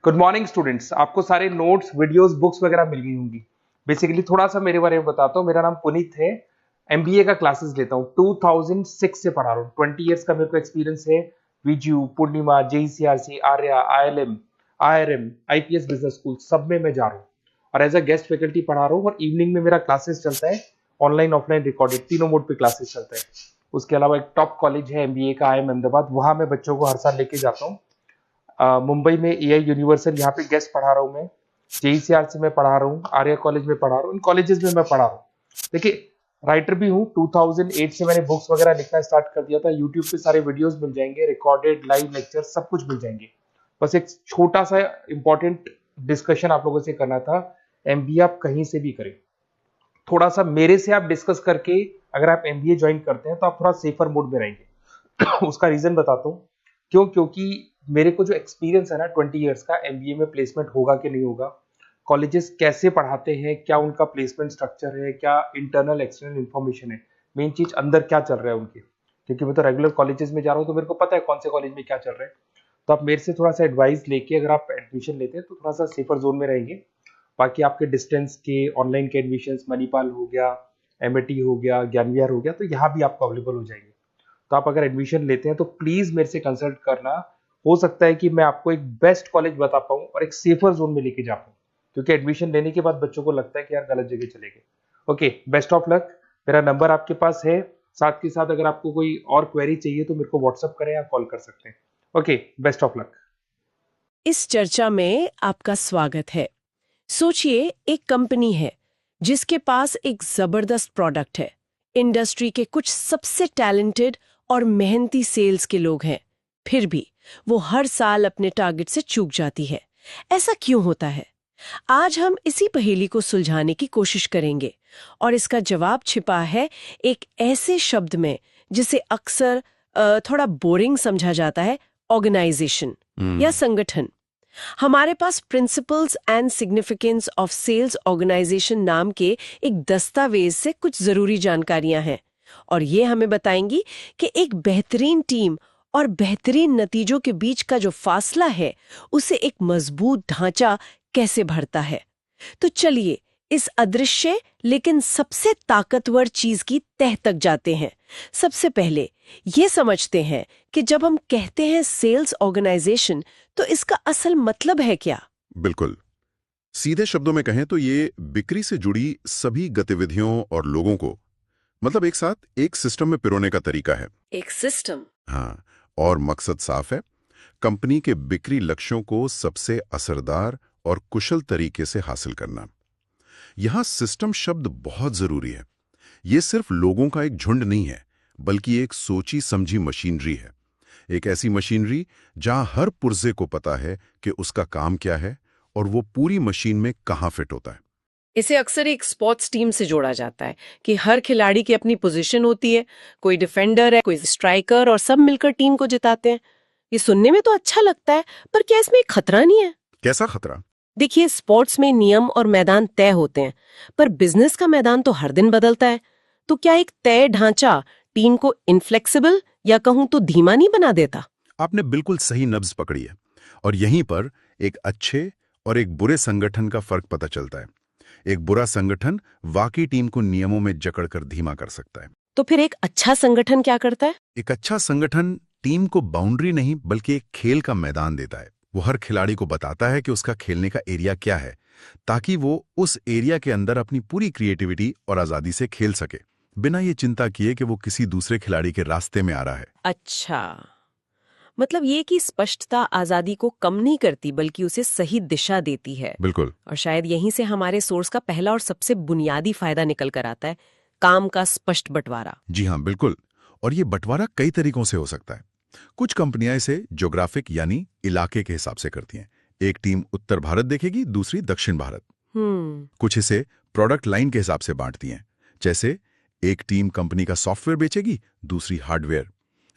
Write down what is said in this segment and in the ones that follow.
Good morning students. आपको सारे notes, videos, books वगैरह मिल गई होंगी। बेसिकली थोड़ा सा मेरे बारे में बताता हूँ। मेरा नाम पुनीत है। एमबीए का क्लासेस लेता हूँ। 2006 से पढ़ा रहा हूँ। 20 इयर्स का मेरे को एक्सपीरियंस है। वीजू, Poornima, JECRC, Arya, ILM, IRM, IPS business school, सब में मैं जा रहा हूँ और एज अ गेस्ट फैकल्टी पढ़ा रहा हूँ। और इवनिंग में मेरा क्लासेस चलता है, ऑनलाइन ऑफलाइन रिकॉर्डेड, तीनों मोड पे क्लासेस चलता है। उसके अलावा एक टॉप कॉलेज है एमबीए का, आईएम अहमदाबाद, वहां मैं बच्चों को हर साल लेके जाता हूँ। मुंबई में एआई यूनिवर्सल, यहाँ पे गेस्ट पढ़ा रहा हूँ मैं। जेईसीआरसी में पढ़ा रहा हूँ, आर्या कॉलेज में पढ़ा रहा हूँ। इन कॉलेजेस में मैं पढ़ा रहा हूँ। देखिए, राइटर भी हूँ। 2008 से मैंने बुक्स वगैरह लिखना स्टार्ट कर दिया था। यूट्यूब पे सारे वीडियोस मिल जाएंगे, रिकॉर्डेड लाइव लेक्चर सब कुछ मिल जाएंगे। बस एक छोटा सा इंपॉर्टेंट डिस्कशन आप लोगों से करना था। एमबीए आप कहीं से भी करें, थोड़ा सा मेरे से आप डिस्कस करके अगर आप एमबीए ज्वाइन करते हैं तो आप थोड़ा सेफर मोड में रहेंगे। उसका रीजन बताता हूँ क्यों। क्योंकि मेरे को जो एक्सपीरियंस है ना 20 इयर्स का, एमबीए में प्लेसमेंट होगा कि नहीं होगा, कॉलेजेस कैसे पढ़ाते हैं, क्या उनका प्लेसमेंट स्ट्रक्चर है, क्या इंटरनल एक्सटर्नल इन्फॉर्मेशन है, मेन चीज अंदर क्या चल रहा है उनके। क्योंकि मैं तो रेगुलर कॉलेजेस में जा रहा हूँ तो मेरे को पता है कौन से कॉलेज में क्या चल रहा है। तो आप मेरे से थोड़ा सा एडवाइस लेके अगर आप एडमिशन लेते हैं तो थोड़ा सा सेफर जोन में रहेंगे। बाकी आपके डिस्टेंस के ऑनलाइन के एडमिशन, मणिपाल हो गया, एमएटी हो गया, ज्ञान विहार हो गया, तो यहाँ भी आपको अवेलेबल हो जाएंगे। तो आप अगर एडमिशन लेते हैं तो प्लीज मेरे से कंसल्ट करना। हो सकता है कि मैं आपको एक बेस्ट कॉलेज बता पाऊं और एक सेफर जोन में लेके जा पाऊं। क्योंकि एडमिशन लेने के बाद बच्चों को लगता है कि यार गलत जगह चले गए। Okay, best of luck. मेरा नंबर आपके पास है। साथ के साथ अगर आपको कोई और क्वेरी चाहिए तो मेरे को व्हाट्सअप करें या कॉल कर सकते हैं। Okay, best of luck. इस चर्चा में आपका स्वागत है। सोचिए, एक कंपनी है जिसके पास एक जबरदस्त प्रोडक्ट है। इंडस्ट्री के कुछ सबसे टैलेंटेड और मेहनती सेल्स के लोग हैं। फिर भी वो हर साल अपने टारगेट से चूक जाती है। ऐसा क्यों होता है? आज हम इसी पहेली को सुलझाने की कोशिश करेंगे और इसका जवाब छिपा है एक ऐसे शब्द में जिसे अक्सर थोड़ा बोरिंग समझा जाता है, ऑर्गेनाइजेशन या संगठन। हमारे पास principles and significance of sales organization नाम के एक दस्तावेज से कुछ जरूरी जानकारियां हैं और ये हमें बताएंगी कि एक बेहतरीन टीम और बेहतरीन नतीजों के बीच का जो फासला है उसे एक मजबूत ढांचा कैसे भरता है। तो चलिए इस अदृश्य लेकिन सबसे ताकतवर चीज की तह तक जाते हैं। सबसे पहले ये समझते हैं कि जब हम कहते हैं सेल्स ऑर्गेनाइजेशन तो इसका असल मतलब है क्या? बिल्कुल, सीधे शब्दों में कहें तो ये बिक्री से जुड़ी सभी गतिविधियों और लोगों को मतलब एक साथ एक सिस्टम में पिरोने का तरीका है। एक सिस्टम। हाँ, और मकसद साफ है, कंपनी के बिक्री लक्ष्यों को सबसे असरदार और कुशल तरीके से हासिल करना। यहां सिस्टम शब्द बहुत जरूरी है। ये सिर्फ लोगों का एक झुंड नहीं है, बल्कि एक सोची समझी मशीनरी है। एक ऐसी मशीनरी जहां हर पुर्जे को पता है कि उसका काम क्या है और वो पूरी मशीन में कहां फिट होता है। इसे अक्सर एक स्पोर्ट्स टीम से जोड़ा जाता है कि हर खिलाड़ी की अपनी पोजीशन होती है, कोई डिफेंडर है, कोई स्ट्राइकर, और सब मिलकर टीम को जिताते हैं। ये सुनने में तो अच्छा लगता है, पर क्या इसमें एक खतरा नहीं है? कैसा खतरा? देखिए, स्पोर्ट्स में नियम और मैदान तय होते हैं, पर बिजनेस का मैदान तो हर दिन बदलता है। तो क्या एक तय ढांचा टीम को इनफ्लेक्सिबल या कहूं तो धीमा नहीं बना देता? आपने बिल्कुल सही नब्ज पकड़ी है। और यहीं पर एक अच्छे और एक बुरे संगठन का फर्क पता चलता है। एक बुरा संगठन वाकई टीम को नियमों में जकड़कर धीमा कर सकता है। तो फिर एक अच्छा संगठन क्या करता है? एक अच्छा संगठन टीम को बाउंड्री नहीं बल्कि एक खेल का मैदान देता है। वो हर खिलाड़ी को बताता है कि उसका खेलने का एरिया क्या है, ताकि वो उस एरिया के अंदर अपनी पूरी क्रिएटिविटी और आजादी से खेल सके, बिना ये चिंता किए कि वो किसी दूसरे खिलाड़ी के रास्ते में आ रहा है। अच्छा, मतलब ये कि स्पष्टता आजादी को कम नहीं करती बल्कि उसे सही दिशा देती है। बिल्कुल। और शायद यहीं से हमारे सोर्स का पहला और सबसे बुनियादी फायदा निकल कर आता है, काम का स्पष्ट बंटवारा। जी हाँ, बिल्कुल। और ये बंटवारा कई तरीकों से हो सकता है। कुछ कंपनियां इसे ज्योग्राफिक यानी इलाके के हिसाब से करती हैं। एक टीम उत्तर भारत देखेगी, दूसरी दक्षिण भारत। कुछ इसे प्रोडक्ट लाइन के हिसाब से बांटती हैं, जैसे एक टीम कंपनी का सॉफ्टवेयर बेचेगी, दूसरी हार्डवेयर।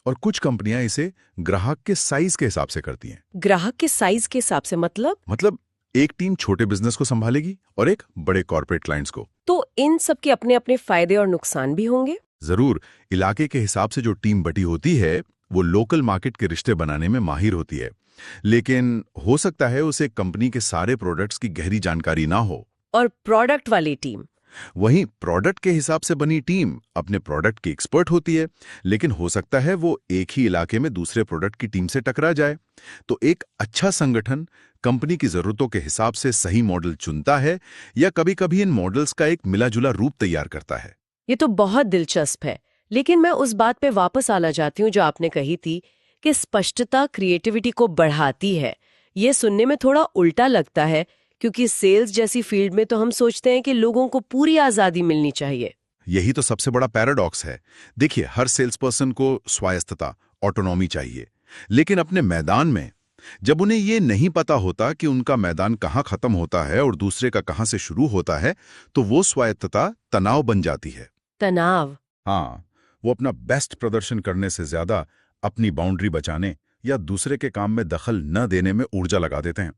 और कुछ कंपनियां इसे ग्राहक के साइज के हिसाब से करती हैं। ग्राहक के साइज के हिसाब से मतलब एक टीम छोटे बिजनेस को संभालेगी और एक बड़े कॉर्पोरेट क्लाइंट्स को। तो इन सब के अपने अपने फायदे और नुकसान भी होंगे। जरूर। इलाके के हिसाब से जो टीम बटी होती है वो लोकल मार्केट के रिश्ते बनाने में माहिर होती है। लेकिन हो सकता है उसे कंपनी के सारे प्रोडक्ट्स की गहरी जानकारी ना हो। और प्रोडक्ट वाली टीम? वहीं प्रोडक्ट के हिसाब से बनी टीम अपने प्रोडक्ट की एक्सपर्ट होती है, लेकिन हो सकता है वो एक ही इलाके में दूसरे प्रोडक्ट की टीम से टकरा जाए। तो एक अच्छा संगठन कंपनी की जरूरतों के हिसाब से सही मॉडल चुनता है या कभी-कभी इन मॉडल्स का एक मिला-जुला रूप तैयार करता है। ये तो बहुत दिलचस्प है, लेकिन मैं उस बात पे वापस आना चाहती हूँ जो आपने कही थी कि स्पष्टता क्रिएटिविटी को बढ़ाती है। ये सुनने में थोड़ा उल्टा लगता है, क्योंकि सेल्स जैसी फील्ड में तो हम सोचते हैं कि लोगों को पूरी आजादी मिलनी चाहिए। यही तो सबसे बड़ा पैराडॉक्स है। देखिए, हर सेल्स पर्सन को स्वायत्तता, ऑटोनॉमी चाहिए, लेकिन अपने मैदान में जब उन्हें ये नहीं पता होता कि उनका मैदान कहाँ खत्म होता है और दूसरे का कहाँ से शुरू होता है, तो वो स्वायत्तता तनाव बन जाती है। तनाव? हाँ, वो अपना बेस्ट प्रदर्शन करने से ज्यादा अपनी बाउंड्री बचाने या दूसरे के काम में दखल न देने में ऊर्जा लगा देते हैं।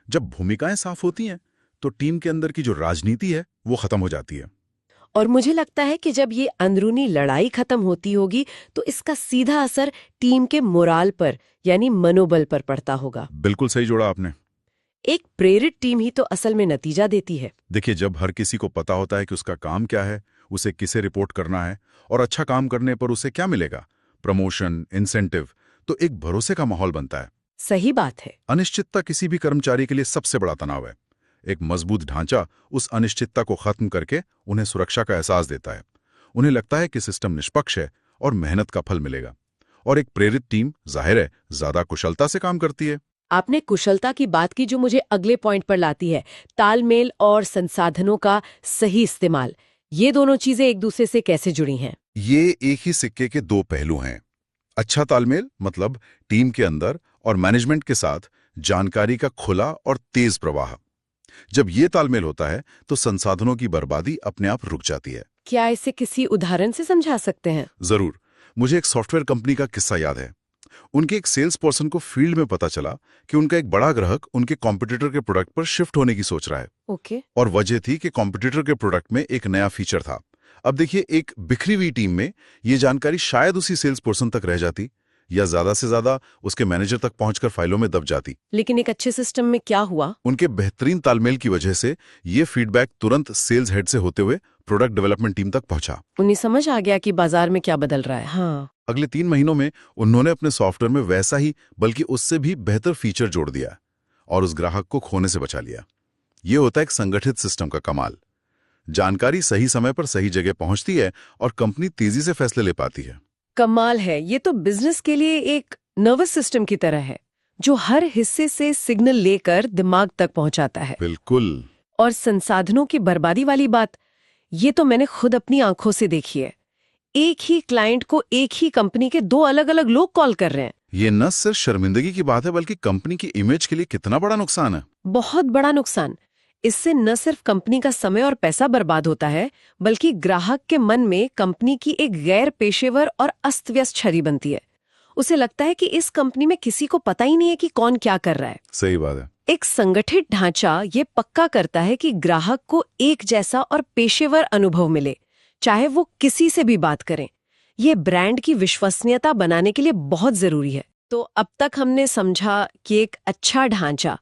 जब भूमिकाएं साफ होती हैं, तो टीम के अंदर की जो राजनीति है वो खत्म हो जाती है। और मुझे लगता है कि जब ये अंदरूनी लड़ाई खत्म होती होगी तो इसका सीधा असर टीम के मोराल पर, यानी मनोबल पर पड़ता होगा। बिल्कुल सही जोड़ा आपने। एक प्रेरित टीम ही तो असल में नतीजा देती है। देखिए, जब हर किसी को पता होता है कि उसका काम क्या है, उसे किसे रिपोर्ट करना है और अच्छा काम करने पर उसे क्या मिलेगा, प्रमोशन, इंसेंटिव, तो एक भरोसे का माहौल बनता है। सही बात है। अनिश्चितता किसी भी कर्मचारी के लिए सबसे बड़ा तनाव है। एक मजबूत ढांचा उस अनिश्चितता को खत्म करके उन्हें सुरक्षा का एहसास देता है। उन्हें लगता है कि सिस्टम निष्पक्ष है और मेहनत का फल मिलेगा। और एक प्रेरित टीम जाहिर है ज्यादा कुशलता से काम करती है। आपने कुशलता की बात की, जो मुझे अगले पॉइंट पर लाती है, तालमेल और संसाधनों का सही इस्तेमाल। ये दोनों चीजें एक दूसरे से कैसे जुड़ी हैं? ये एक ही सिक्के के दो पहलू हैं। अच्छा तालमेल मतलब टीम के अंदर और मैनेजमेंट के साथ जानकारी का खुला और तेज प्रवाह। जब ये तालमेल होता है तो संसाधनों की बर्बादी अपने आप रुक जाती है। क्या इसे किसी उदाहरण से समझा सकते हैं? जरूर। मुझे एक सॉफ्टवेयर कंपनी का किस्सा याद है। उनके एक सेल्स पर्सन को फील्ड में पता चला कि उनका एक बड़ा ग्राहक उनके कॉम्पिटिटर के प्रोडक्ट पर शिफ्ट होने की सोच रहा है। ओके। और वजह थी कि कॉम्पिटिटर के प्रोडक्ट में एक नया फीचर था। अब देखिए, एक बिखरी हुई टीम में ये जानकारी शायद उसी सेल्स पर्सन तक रह जाती या ज्यादा से ज्यादा उसके मैनेजर तक पहुंचकर फाइलों में दब जाती। लेकिन एक अच्छे सिस्टम में क्या हुआ? उनके बेहतरीन तालमेल की वजह से ये फीडबैक तुरंत सेल्स हेड से होते हुए प्रोडक्ट डेवलपमेंट टीम तक पहुंचा। उन्हें समझ आ गया कि बाजार में क्या बदल रहा है। हाँ। अगले 3 महीनों में उन्होंने अपने सॉफ्टवेयर में वैसा ही बल्कि उससे भी बेहतर फीचर जोड़ दिया और उस ग्राहक को खोने से बचा लिया। ये होता है एक संगठित सिस्टम का कमाल। जानकारी सही समय पर सही जगह पहुंचती है और कंपनी तेजी से फैसले ले पाती है। कमाल है। ये तो बिजनेस के लिए एक नर्वस सिस्टम की तरह है, जो हर हिस्से से सिग्नल लेकर दिमाग तक पहुंचाता है। बिल्कुल। और संसाधनों की बर्बादी वाली बात, ये तो मैंने खुद अपनी आंखों से देखी है। एक ही क्लाइंट को एक ही कंपनी के 2 अलग-अलग लोग कॉल कर रहे हैं। ये न सिर्फ शर्मिंदगी की बात है, बल्कि कंपनी की इमेज के लिए कितना बड़ा नुकसान है। बहुत बड़ा नुकसान। इससे न सिर्फ कंपनी का समय और पैसा बर्बाद होता है, बल्कि ग्राहक के मन में कंपनी की एक गैर पेशेवर और अस्त-व्यस्त छवि बनती है। उसे लगता है कि इस कंपनी में किसी को पता ही नहीं है कि कौन क्या कर रहा है। सही बात है। एक संगठित ढांचा ये पक्का करता है कि ग्राहक को एक जैसा और पेशेवर अनुभव मिले, चाहे वो किसी से भी बात करें। ये ब्रांड की विश्वसनीयता बनाने के लिए बहुत जरूरी है। तो अब तक हमने समझा कि एक अच्छा ढांचा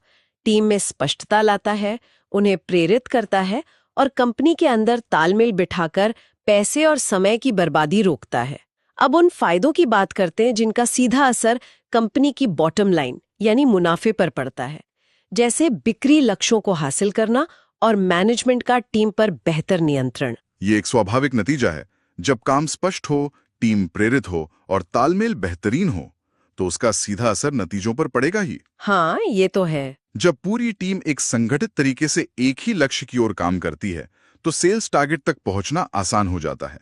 टीम में स्पष्टता लाता है, उन्हें प्रेरित करता है और कंपनी के अंदर तालमेल बिठाकर पैसे और समय की बर्बादी रोकता है। अब उन फायदों की बात करते हैं जिनका सीधा असर कंपनी की बॉटम लाइन यानी मुनाफे पर पड़ता है, जैसे बिक्री लक्ष्यों को हासिल करना और मैनेजमेंट का टीम पर बेहतर नियंत्रण। ये एक स्वाभाविक नतीजा है। जब काम स्पष्ट हो, टीम प्रेरित हो और तालमेल बेहतरीन हो, तो उसका सीधा असर नतीजों पर पड़ेगा ही। हाँ, ये तो है। जब पूरी टीम एक संगठित तरीके से एक ही लक्ष्य की ओर काम करती है, तो सेल्स टारगेट तक पहुंचना आसान हो जाता है।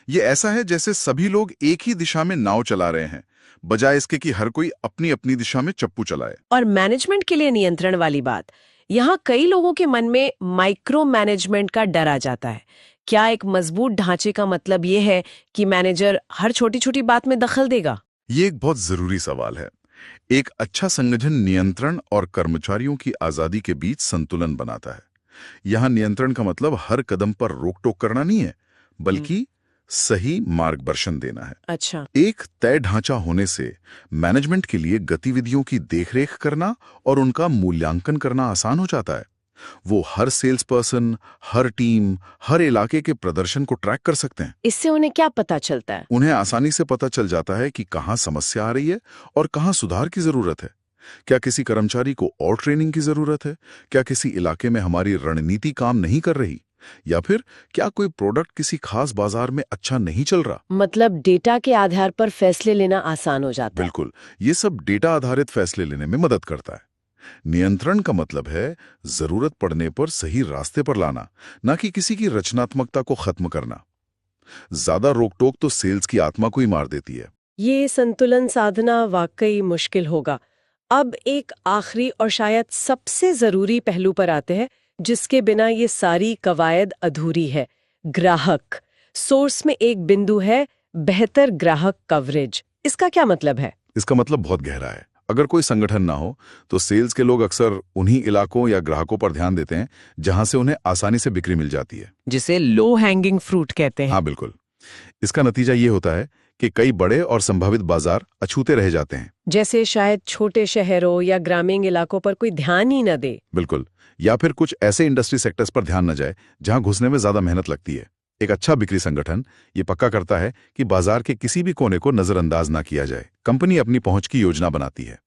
ये ऐसा है जैसे सभी लोग एक ही दिशा में नाव चला रहे हैं, बजाय इसके कि हर कोई अपनी अपनी दिशा में चप्पू चलाए। और मैनेजमेंट के लिए नियंत्रण वाली बात, यहाँ कई लोगों के मन में माइक्रो मैनेजमेंट का डर आ जाता है। क्या एक मजबूत ढांचे का मतलब ये है कि मैनेजर हर छोटी छोटी बात में दखल देगा? ये एक बहुत जरूरी सवाल है। एक अच्छा संगठन नियंत्रण और कर्मचारियों की आजादी के बीच संतुलन बनाता है। यहां नियंत्रण का मतलब हर कदम पर रोक टोक करना नहीं है, बल्कि सही मार्गदर्शन देना है। अच्छा। एक तय ढांचा होने से मैनेजमेंट के लिए गतिविधियों की देखरेख करना और उनका मूल्यांकन करना आसान हो जाता है। वो हर सेल्स पर्सन, हर टीम, हर इलाके के प्रदर्शन को ट्रैक कर सकते हैं। इससे उन्हें क्या पता चलता है? उन्हें आसानी से पता चल जाता है कि कहाँ समस्या आ रही है और कहाँ सुधार की जरूरत है। क्या किसी कर्मचारी को और ट्रेनिंग की जरूरत है? क्या किसी इलाके में हमारी रणनीति काम नहीं कर रही? या फिर क्या कोई प्रोडक्ट किसी खास बाजार में अच्छा नहीं चल रहा? मतलब डेटा के आधार पर फैसले लेना आसान हो जाता है। बिल्कुल, ये सब डेटा आधारित फैसले लेने में मदद करता है। नियंत्रण का मतलब है जरूरत पड़ने पर सही रास्ते पर लाना, ना कि किसी की रचनात्मकता को खत्म करना। ज्यादा रोक-टोक तो सेल्स की आत्मा को ही मार देती है। ये संतुलन साधना वाकई मुश्किल होगा। अब एक आखिरी और शायद सबसे जरूरी पहलू पर आते हैं, जिसके बिना ये सारी कवायद अधूरी है। ग्राहक। सोर्स में एक बिंदु है, बेहतर ग्राहक कवरेज। इसका क्या मतलब है? इसका मतलब बहुत गहरा है। अगर कोई संगठन ना हो तो सेल्स के लोग अक्सर उन्हीं इलाकों या ग्राहकों पर ध्यान देते हैं जहां से उन्हें आसानी से बिक्री मिल जाती है, जिसे लो हैंगिंग फ्रूट कहते हैं। हाँ बिल्कुल। इसका नतीजा ये होता है कि कई बड़े और संभावित बाजार अछूते रह जाते हैं। जैसे शायद छोटे शहरों या ग्रामीण इलाकों पर कोई ध्यान ही न दे। बिल्कुल। या फिर कुछ ऐसे इंडस्ट्री सेक्टर्स पर ध्यान न जाए जहां घुसने में ज्यादा मेहनत लगती है। एक अच्छा बिक्री संगठन ये पक्का करता है कि बाजार के किसी भी कोने को नजरअंदाज ना किया जाए। कंपनी अपनी पहुंच की योजना बनाती है।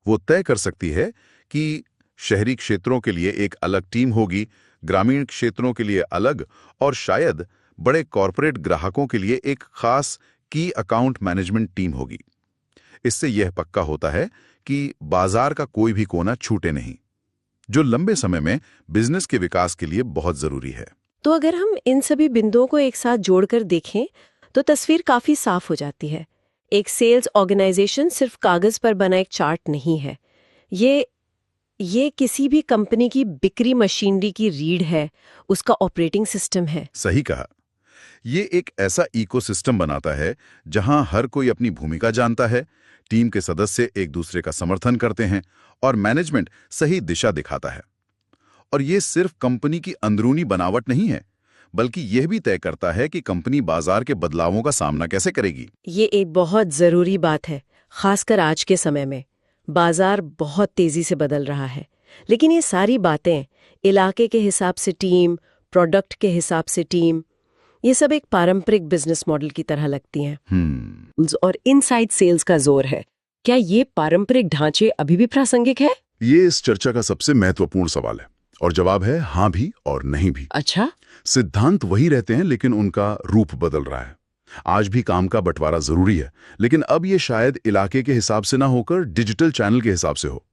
वो तय कर सकती है कि शहरी क्षेत्रों के लिए एक अलग टीम होगी, ग्रामीण क्षेत्रों के लिए अलग, और शायद बड़े कॉरपोरेट ग्राहकों के लिए एक खास की अकाउंट मैनेजमेंट टीम होगी। इससे यह पक्का होता है कि बाजार का कोई भी कोना छूटे नहीं, जो लंबे समय में बिजनेस के विकास के लिए बहुत जरूरी है। तो अगर हम इन सभी बिंदुओं को एक साथ जोड़कर देखें तो तस्वीर काफी साफ हो जाती है। एक सेल्स ऑर्गेनाइजेशन सिर्फ कागज पर बना एक चार्ट नहीं है। ये किसी भी कंपनी की बिक्री मशीनरी की रीढ़ है, उसका ऑपरेटिंग सिस्टम है। सही कहा। ये एक ऐसा इकोसिस्टम बनाता है जहां हर कोई अपनी भूमिका जानता है, टीम के सदस्य एक दूसरे का समर्थन करते हैं और मैनेजमेंट सही दिशा दिखाता है। और ये सिर्फ कंपनी की अंदरूनी बनावट नहीं है, बल्कि यह भी तय करता है कि कंपनी बाजार के बदलावों का सामना कैसे करेगी। ये एक बहुत जरूरी बात है, खासकर आज के समय में। बाजार बहुत तेजी से बदल रहा है, लेकिन ये सारी बातें, इलाके के हिसाब से टीम, प्रोडक्ट के हिसाब से टीम, ये सब एक पारंपरिक बिजनेस मॉडल की तरह लगती हैं। और इनसाइड सेल्स का जोर है। क्या ये पारंपरिक ढांचे अभी भी प्रासंगिक है? ये इस चर्चा का सबसे महत्वपूर्ण सवाल है, और जवाब है हाँ भी और नहीं भी। अच्छा। सिद्धांत वही रहते हैं, लेकिन उनका रूप बदल रहा है। आज भी काम का बंटवारा जरूरी है, लेकिन अब ये शायद इलाके के हिसाब से ना होकर डिजिटल चैनल के हिसाब से हो।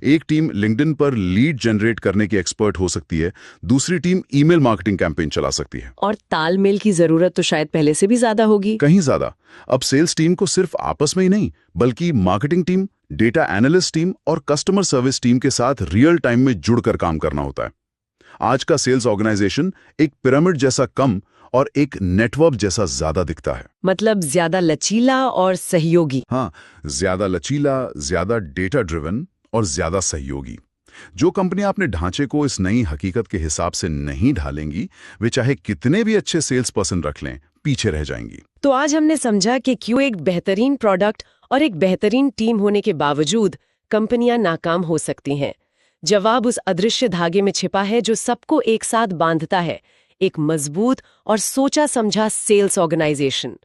एक टीम लिंक्डइन पर लीड जनरेट करने की एक्सपर्ट हो सकती है, दूसरी टीम ईमेल मार्केटिंग कैंपेन चला सकती है। और तालमेल की जरूरत तो शायद पहले से भी ज्यादा होगी। कहीं ज्यादा। अब सेल्स टीम को सिर्फ आपस में ही नहीं, बल्कि marketing team, data analyst team और कस्टमर सर्विस टीम के साथ रियल टाइम में जुड़कर काम करना होता है। आज का सेल्स ऑर्गेनाइजेशन एक पिरामिड जैसा कम और एक नेटवर्क जैसा ज्यादा दिखता है। मतलब ज्यादा लचीला और सहयोगी। हाँ, ज्यादा लचीला, ज्यादा डेटा ड्रिवन और ज्यादा सहयोगी। जो कंपनियां अपने ढांचे को इस नई हकीकत के हिसाब से नहीं ढालेंगी, वे चाहे कितने भी अच्छे सेल्स पर्सन रख लें, पीछे रह जाएंगी। तो आज हमने समझा कि क्यों एक बेहतरीन प्रोडक्ट और एक बेहतरीन टीम होने के बावजूद कंपनियां नाकाम हो सकती हैं। जवाब उस अदृश्य धागे में छिपा है जो सबको एक साथ बांधता है, एक मजबूत और सोचा समझा सेल्स ऑर्गेनाइजेशन।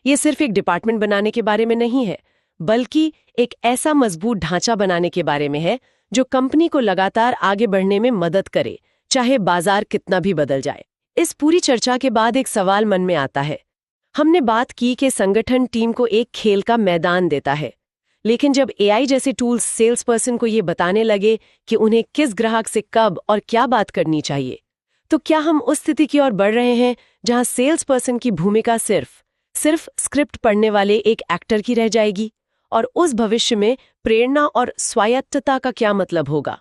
ये सिर्फ एक डिपार्टमेंट बनाने के बारे में नहीं है, बल्कि एक ऐसा मजबूत ढांचा बनाने के बारे में है जो कंपनी को लगातार आगे बढ़ने में मदद करे, चाहे बाजार कितना भी बदल जाए। इस पूरी चर्चा के बाद एक सवाल मन में आता है। हमने बात की कि संगठन टीम को एक खेल का मैदान देता है, लेकिन जब एआई जैसे टूल्स सेल्स पर्सन को ये बताने लगे कि उन्हें किस ग्राहक से कब और क्या बात करनी चाहिए, तो क्या हम उस स्थिति की ओर बढ़ रहे हैं जहां सेल्स पर्सन की भूमिका सिर्फ स्क्रिप्ट पढ़ने वाले एक एक्टर की रह जाएगी? और उस भविष्य में प्रेरणा और स्वायत्तता का क्या मतलब होगा?